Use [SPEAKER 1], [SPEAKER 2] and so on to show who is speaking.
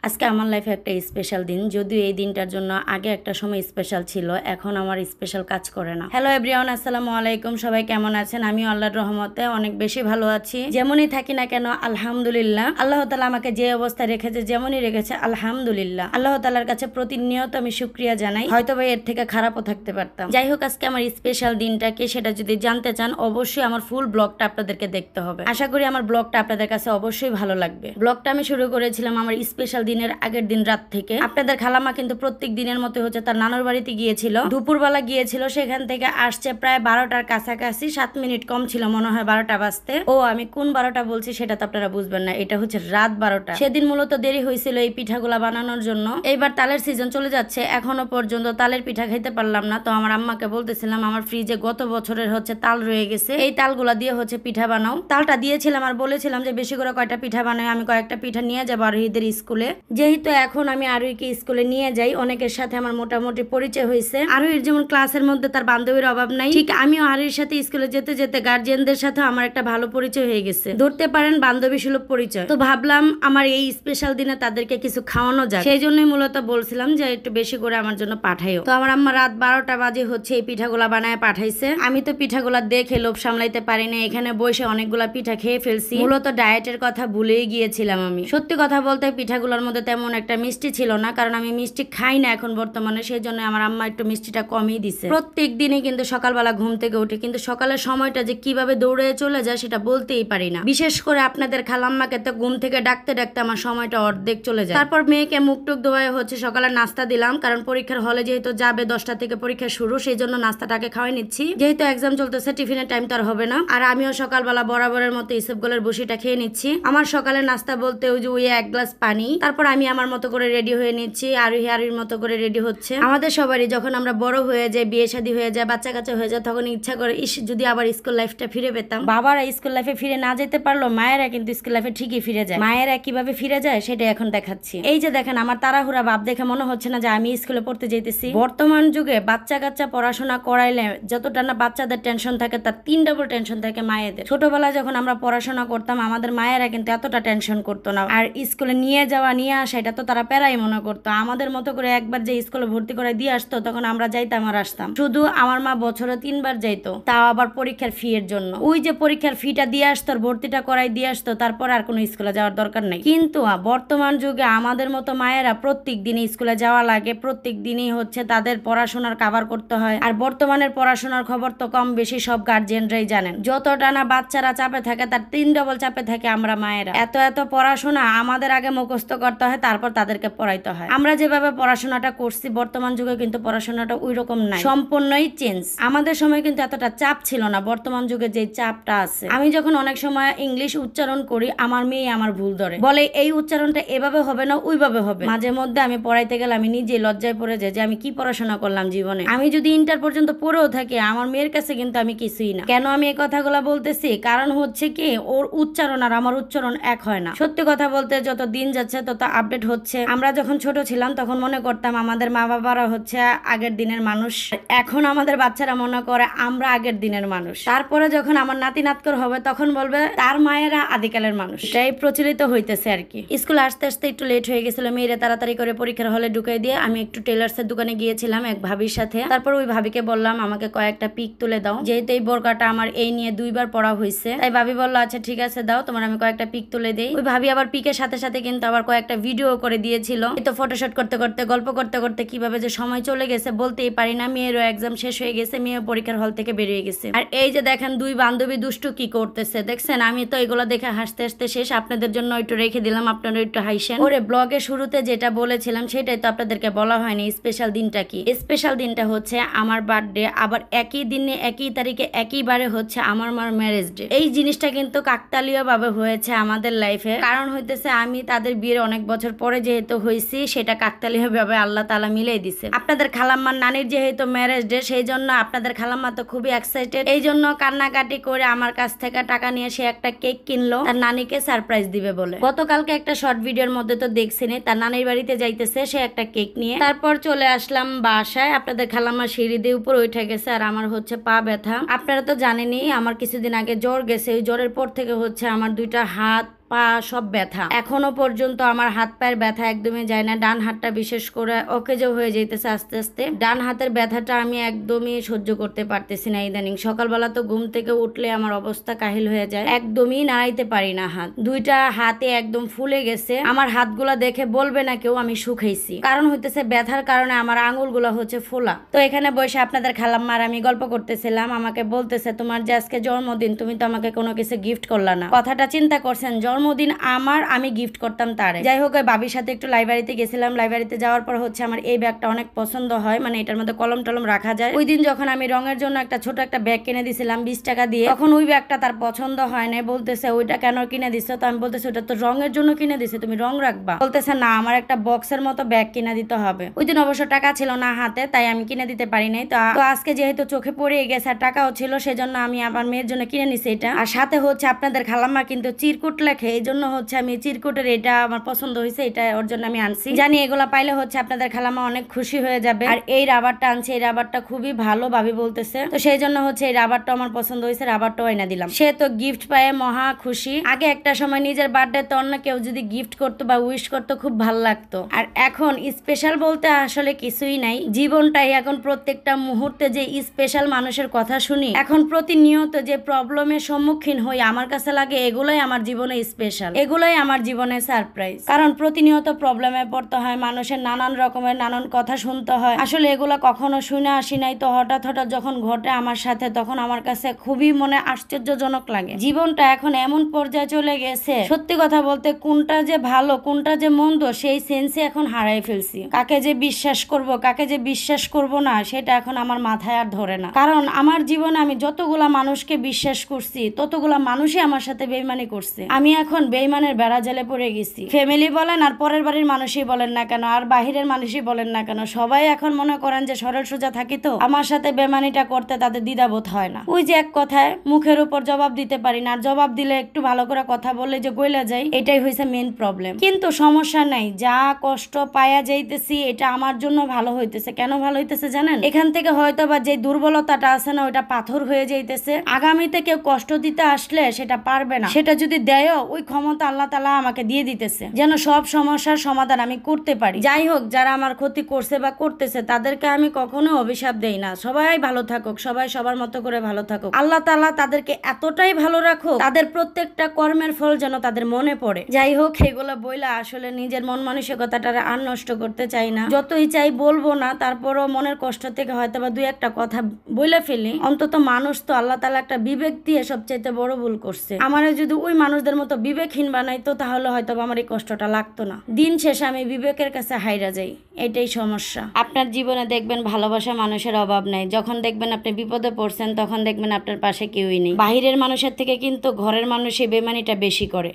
[SPEAKER 1] আজকে আমার লাইফে একটা স্পেশাল দিন, যদিও এই দিনটার জন্য আগে একটা সময় স্পেশাল ছিল, এখন আমার স্পেশাল কাজ করে না। হ্যালো এভরিওয়ান, আসসালামু আলাইকুম। সবাই কেমন আছেন? আমি আল্লাহর রহমতে অনেক বেশি ভালো আছি। যেমনই থাকি না কেন আলহামদুলিল্লাহ, আল্লাহ তাআলা আমাকে যে অবস্থায় রেখেছে, যেমনই রেখেছে আলহামদুলিল্লাহ। আল্লাহ তাআলার কাছে প্রতিনিয়ত আমি শুকরিয়া জানাই। হয়তো বা এর থেকে খারাপও থাকতে পারতাম। যাই হোক, আজকে আমার স্পেশাল দিনটা কি সেটা যদি জানতে চান, অবশ্যই আমার ফুল ব্লগটা আপনাদেরকে দেখতে হবে। আশা করি আমার ব্লগটা আপনাদের কাছে অবশ্যই ভালো লাগবে। ব্লগটা আমি শুরু করেছিলাম আমার স্পেশাল দিনের আগের দিন রাত থেকে। আপনাদের খালামা কিন্তু প্রত্যেক দিনের মতো হচ্ছে তার নানুর বাড়িতে গিয়েছিল, দুপুরবেলা গিয়েছিল। সেখান থেকে আসছে প্রায় 12টার কাছাকাছি, 7 মিনিট কম ছিল মনে হয় 12টা বাজতে। ও আমি কোন 12টা বলছি সেটা তো আপনারা বুঝবেন না, এটা হচ্ছে রাত 12টা। সেদিন মূলত দেরি হয়েছিল এই পিঠাগুলা বানানোর জন্য। এইবার তালের সিজন চলে যাচ্ছে, এখনো পর্যন্ত তালের পিঠা খাইতে পারলাম না। তো আমার আম্মাকে বলতেছিলাম আমার ফ্রিজে গত বছরের হচ্ছে তাল রয়ে গেছে, এই তালগুলা দিয়ে হচ্ছে পিঠা বানাও। তালটা দিয়েছিলাম আর বলেছিলাম যে বেশি করে কয়টা পিঠা বানাই, আমি কয়েকটা পিঠা নিয়ে যাবো আরোহীদের স্কুলে। যেহেতু এখন আমি আরোহীকে স্কুলে নিয়ে যাই, অনেকের সাথে আমার মোটামুটি পরিচয় হয়েছে। আরোহীর যেমন ক্লাসের মধ্যে তার বান্ধবীর অভাব নাই, ঠিক আমিও আরোহীর সাথে স্কুলে যেতে যেতে গার্জিয়ানদের সাথে আমার একটা ভালো পরিচয় হয়ে গেছে, ধরতে পারেন বান্ধবী সুলভ পরিচয়। তো ভাবলাম আমার এই স্পেশাল দিনে তাদেরকে কিছু খাওয়ানো যায়, সেই জন্যই মূলত বলছিলাম যে একটু বেশি করে আমার জন্য পাঠাইও। তো আমার আম্মা রাত 12টা বাজে হচ্ছে এই পিঠাগুলা বানায় পাঠাইছে। আমি তো পিঠাগুলা দেখে লোভ সামলাইতে পারি না, এখানে বসে অনেকগুলা পিঠা খেয়ে ফেলছি। মূলত ডায়েটের কথা ভুলেই গিয়েছিলাম আমি। সত্যি কথা বলতে পিঠাগুলোর মধ্যে তেমন একটা মিষ্টি ছিল না, কারণ আমি মিষ্টি খাই না এখন বর্তমানে, সেই জন্য আমার আম্মা একটু মিষ্টিটা কমই দিছে। প্রত্যেক দিনই কিন্তু সকালবেলা ঘুম থেকে উঠে কিন্তু সকালের সময়টা যে কিভাবে দৌড়ে চলে যায় সেটা বলতেই পারি না। বিশেষ করে আপনাদের খালাম্মাকে তো ঘুম থেকে ডাকতে ডাকতে আমার সময়টা অর্ধেক চলে যায়। তারপর মেয়েকে মুখ টুক ধোয়ায় হচ্ছে সকালে নাস্তা দিলাম, কারণ পরীক্ষার হলে যেহেতু যাবে 10টা থেকে পরীক্ষা শুরু, সেই জন্য নাস্তাটাকে খাওয়াই নিচ্ছি। যেহেতু এক্সাম চলতেছে, টিফিনের টাইম তো আর হবে না। আর আমিও সকালবেলা বরাবরের মতো ইসবগুলের বসিটা খেয়ে নিচ্ছি। আমার সকালে নাস্তা বলতে ওই যে 1 গ্লাস পানি। তারপর আমি আমার মতো করে রেডি হয়ে নিচ্ছি, আরোহীর মতো করে রেডি হচ্ছে। আমাদের সবারই যখন আমরা বড় হয়ে যাই, বিয়ে শাদী হয়ে যায়, বাচ্চা কাচ্চা হয়ে যায়, তখন ইচ্ছা করে ইস যদি আবার স্কুল লাইফটা ফিরে পেতাম। বাবারা স্কুল লাইফে ফিরে না যেতে পারলো, মায়েরা কিন্তু স্কুল লাইফে ঠিকই ফিরে যায়। মায়েরা কিভাবে ফিরে যায় সেটা এখন দেখাচ্ছি। এই যে দেখেন আমার তাড়াহুড়া ভাব দেখে মনে হচ্ছে না যে আমি স্কুলে পড়তে যাইতেছি। বর্তমান যুগে বাচ্চা কাচ্চা পড়াশোনা করাইলে যতটা না বাচ্চাদের টেনশন থাকে, তার 3 ডাবল টেনশন থাকে মায়েদের। ছোটবেলায় যখন আমরা পড়াশোনা করতাম, আমাদের মায়েরা কিন্তু এতটা টেনশন করতো না। আর স্কুলে নিয়ে যাওয়া নিয়ে আসা এটা তো তারা প্যারাই মনে করতো। আমাদের মতো করে একবার যে স্কুলে ভর্তি করে দিয়ে আসতো, তখন আমরা যাইতাম আর আসতাম। শুধু আমার মা বছরে 3 বার যাইতো, তাও আবার পরীক্ষার ফি এর জন্য। ওই যে পরীক্ষার ফিটা দিয়ে আসতো, ভর্তিটা করাই দিয়ে আসতো, তারপর আর কোনো স্কুলে যাওয়ার দরকার নেই। কিন্তু বর্তমান যুগে আমাদের মতো মায়েরা প্রত্যেক দিনই স্কুলে যাওয়া লাগে, প্রত্যেক দিনই হচ্ছে তাদের পড়াশোনার কাভার করতে হয়। আর বর্তমানের পড়াশোনার খবর তো কম বেশি সব গার্জিয়ানরাই জানেন। যতটা না বাচ্চারা চাপে থাকে, তার 3 ডবল চাপে থাকে আমরা মায়েরা। এত পড়াশোনা আমাদের আগে মুখস্থ করতে হয়, তারপর তাদেরকে পড়াইতে হয়। আমরা যেভাবে পড়াশোনাটা করছি, বর্তমান যুগে কিন্তু পড়াশোনাটা ওই রকম নাই, সম্পূর্ণই চেঞ্জ। আমাদের সময় কিন্তু এতটা চাপ ছিল না, বর্তমান যুগে যে চাপটা আছে। আমি যখন অনেক সময় ইংলিশ উচ্চারণ করি, আমার মেয়ে আমার ভুল ধরে, বলে এই উচ্চারণটা এভাবে হবে না ওইভাবে হবে। মাঝে মধ্যে আমি পড়াইতে গেলে আমি নিজে লজ্জায় পড়ে যাই যে আমি কি পড়াশোনা করলাম জীবনে। আমি যদি ইন্টার পর্যন্ত পড়েও থাকি, আমার মেয়ের কাছে কিন্তু আমি কিছুই না। কেন আমি এই কথাগুলো বলতেছি? কারণ হচ্ছে কি, ওর উচ্চারণ আর আমার উচ্চারণ এক হয় না। সত্যি কথা বলতে যত দিন যাচ্ছে তত আপডেট হচ্ছে। আমরা যখন ছোট ছিলাম তখন মনে করতাম আমাদের মা বাবারা হচ্ছে আগের দিনের মানুষ, এখন আমাদের বাচ্চারা মনে করে আমরা আগের দিনের মানুষ। তারপরে যখন আমার নাতি নাতকর হবে, তখন বলবে তার মায়েরা আদিকালের মানুষ। এটাই প্রচলিত হইতেছে আর কি। স্কুলে আসতে আসতে একটু লেট হয়ে গেছিল, মেয়েরা তাড়াতাড়ি করে পরীক্ষার হলে ঢুকাই দিয়ে আমি একটু টেলার্সের দোকানে গিয়েছিলাম এক ভাবির সাথে। তারপর ওই ভাবিকে বললাম আমাকে কয়েকটা পিক তুলে দাও, যেহেতু এই বোরকাটা আমার এই নিয়ে 2 বার পড়া হয়েছে। তাই ভাবি বললো আচ্ছা ঠিক আছে দাও, তোমার আমি কয়েকটা পিক তুলে দেই। ওই ভাবি আবার পিকের সাথে সাথে কিন্তু আবার কয়েকটা ভিডিও করে দিয়েছিল। এই তো ফটোশুট করতে করতে গল্প করতে করতে কিভাবে যে সময় চলে গেছে বলতেই পারি না। মেয়েরও এক্সাম শেষ হয়ে গেছে, মেয়ে পরীক্ষার হল থেকে বেরিয়ে গেছে। আর এই যে দেখেন 2 বান্ধবী দুষ্টু কি করতেছে দেখছেন। আমি তো এগুলো দেখে হাসতে হাসতে শেষ। আপনাদের জন্য একটু রেখে দিলাম, আপনারা একটু হাসেন। ওরে ব্লগের শুরুতে যেটা বলেছিলাম সেটাই তো আপনাদেরকে বলা হয়নি। স্পেশাল দিনটা কি? স্পেশাল দিনটা হচ্ছে আমার বার্থডে, আবার একই দিনে একই তারিখে একইবারে হচ্ছে আমার মার ম্যারেজ ডে। এই জিনিসটা কিন্তু কাকতালীয় ভাবে হয়েছে আমাদের লাইফে। কারণ হইতেছে আমি তাদের বিয়ের অনেক বছর পরে যেহেতু হয়েছি, সেটা কাকতালীয় ভাবে আল্লাহ তাআলা মিলাই দিছে। আপনাদের খালাম্মার নানির যেহেতু ম্যারেজ ডে, সেই জন্য আপনাদের খালাম্মা তো খুবই এক্সাইটেড। এই জন্য কান্নাকাটি করে আমার কাছ থেকে টাকা নিয়ে সে একটা কেক কিনলো তার নানিকে সারপ্রাইজ দিবে বলে। গতকালকে একটা শর্ট ভিডিওর মধ্যে তো দেখছেন, তার নানির বাড়িতে যাইতেছে সে একটা কেক নিয়ে। তারপর চলে আসলাম বাসায়। আপনাদের খালাম্মা সিঁড়ি দিয়ে উপরে উঠে গেছে, আর আমার হচ্ছে পা ব্যথা। আপনারা তো জানেনই আমার কিছুদিন আগে জ্বর গেছে। ওই জ্বরের পর থেকে হচ্ছে আমার 2টা হাত পা সব ব্যথা। এখনো পর্যন্ত আমার হাত পায়ের ব্যথা একদমই যায় না। ডান হাতটা বিশেষ করে অকেজো হয়ে যাইতেছে আস্তে আস্তে। ডান হাতের ব্যথাটা আমি একদমই সহ্য করতে পারতেছি না ইদানিং। সকালবেলা তো ঘুম থেকে উঠলে আমার অবস্থা কাহিল হয়ে যায়, একদমই নাড়াইতে পারি না হাত। দুইটা হাতে একদম ফুলে গেছে। আমার হাতগুলা দেখে বলবে না কেউ আমি শুকাইছি, কারণ হইতেছে ব্যথার কারণে আমার আঙুলগুলো হচ্ছে ফোলা। তো এখানে বসে আপনাদের খালাম্মার আমি গল্প করতেছিলাম। আমাকে বলতেছে তোমার যে আজকে জন্মদিন, তুমি তো আমাকে কোনো কিছু গিফট করলা না। কথাটা চিন্তা করছেন, জন্মদিন আমার, আমি গিফট করতাম তারে। যাই হোক, ওই ভাবির সাথে একটু লাইব্রেরিতে গেছিলাম। লাইব্রেরিতে যাওয়ার পর হচ্ছে আমার এই ব্যাগটা অনেক পছন্দ হয়, মানে এটার মধ্যে কলম টলম রাখা যায়। ওই দিন যখন আমি রঙের জন্য একটা ছোট একটা ব্যাগ কিনে দিছিলাম 20 টাকা দিয়ে, তখন ওই ব্যাগটা তার পছন্দ হয় না। বলতেছে ওইটা কেন কিনে দিছো? তো আমি বলতেছি ওটা তো রঙের জন্য কিনে দিছে, তুমি রং রাখবা। বলতেছে না, আমার একটা বক্সের মতো ব্যাগ কিনে দিতে হবে। ওই দিন অবশ্য টাকা ছিল না হাতে, তাই আমি কিনে দিতে পারি নাই। তো আজকে যেহেতু চোখে পড়ে গেছে আর টাকাও ছিল, সেজন্য আমি আমার মেয়ের জন্য কিনে নিছি এটা। আর সাথে হচ্ছে আপনাদের খালাম্মা কিন্তু চিরকুট লেখে, এই জন্য হচ্ছে আমি চিরকুটের এটা আমার পছন্দ হয়েছে, এটা ওর জন্য আমি আনছি। জানি এগুলা পাইলে হচ্ছে আপনাদের খালাম্মা অনেক খুশি হয়ে যাবে। আর এই রাবারটা আনছি, এই রাবারটা খুবই ভালো ভাবি বলতেছে, তো সেই জন্য হচ্ছে এই রাবারটা আমার পছন্দ হয়েছে, রাবারটাও এনে দিলাম। সে তো গিফট পায়ে মহা খুশি। আগে একটা সময় নিজের বার্থডে তো অন্য কেউ যদি গিফট করতো বা উইশ করতো খুব ভালো লাগতো, আর এখন স্পেশাল বলতে আসলে কিছুই নাই। জীবনটাই এখন প্রত্যেকটা মুহূর্তে যে স্পেশাল মানুষের কথা শুনি, এখন প্রতিনিয়ত যে প্রবলেমের সম্মুখীন হই, আমার কাছে লাগে এগুলোই আমার জীবনে স্পেশাল, এগুলোই আমার জীবনে সারপ্রাইজ। কারণ প্রতিনিয়ত প্রবলেমে পড়তে হয়, মানুষের নানান রকমের নানান কথা শুনতে হয়। আসলে এগুলো কখনো শুনে আসি নাই, তো হঠাৎ হঠাৎ যখন ঘটে আমার সাথে, তখন আমার কাছে খুবই মনে আশ্চর্যজনক লাগে। জীবনটা এখন এমন পর্যায়ে চলে গেছে, সত্যি কথা বলতে কোনটা যে ভালো কোনটা যে মন্দ সেই সেন্সে এখন হারাই ফেলছি। কাকে যে বিশ্বাস করব কাকে যে বিশ্বাস করব না, সেটা এখন আমার মাথায় আর ধরে না। কারণ আমার জীবনে আমি যতগুলা মানুষকে বিশ্বাস করছি, ততগুলা মানুষই আমার সাথে বেইমানি করছে। আমি এখন বেইমানের বেড়া জেলে পড়ে গেছি। ফ্যামিলি বলেন আর পরের বাড়ির মানুষই বলেন না কেন, আর বাহিরের মানুষই বলেন না কেন, সবাই এখন মনে করেন যে সরল সোজা থাকি, তো আমার সাথে বেমানিটা করতে তাদের দ্বিধাবোধ হয় না। ওই যে এক কথায় মুখের উপর জবাব দিতে পারি না, আর জবাব দিলে একটু ভালো করে কথা বললে যে গইলা যায়, এটাই হয়েছে মেইন প্রবলেম। কিন্তু সমস্যা নাই, যা কষ্ট পায়া যাইতেছি এটা আমার জন্য ভালো হইতেছে। কেন ভালো হইতেছে জানেন? এখান থেকে হয়তো বা যে দুর্বলতাটা আছে না, ওইটা পাথর হয়ে যাইতেছে। আগামীতে কেউ কষ্ট দিতে আসলে সেটা পারবে না, সেটা যদি দেয় ওই ক্ষমতা আল্লাহ তাআলা আমাকে দিয়ে দিতেছে, যেন সব সমস্যার সমাধান আমি করতে পারি। যাই হোক, যারা আমার ক্ষতি করছে বা করতেছে তাদেরকে আমি কখনো অভিশাপ দেই না। সবাই ভালো থাকুক, সবাই সবার মতো করে ভালো থাকুক। আল্লাহ তাআলা তাদেরকে এতটাই ভালো রাখুক, তাদের প্রত্যেকটা কর্মের ফল যেন তাদের মনে পড়ে। যাই হোক, এগুলো বইলা আসলে নিজের মন মানসিকতাটা আর নষ্ট করতে চাই না। যতই চাই বলবো না, তারপরও মনের কষ্ট থেকে হয়তো বা দুই একটা কথা বইলে ফেলি। অন্তত মানুষ তো আল্লাহ তাআলা একটা বিবেক দিয়ে সবচাইতে বড় ভুল করছে। আমারে যদি ওই মানুষদের মতো বিবেকহীন বানাইতো, তাহলে হয়তো আমার এই কষ্টটা লাগতো না। দিন শেষে আমি বিবেকের কাছে হাইরা যাই, এটাই সমস্যা। আপনার জীবনে দেখবেন ভালোবাসা মানুষের অভাব নাই। যখন দেখবেন আপনি বিপদে পড়ছেন, তখন দেখবেন আপনার পাশে কেউই নেই। বাহিরের মানুষের থেকে কিন্তু ঘরের মানুষই বেমানিটা বেশি করে।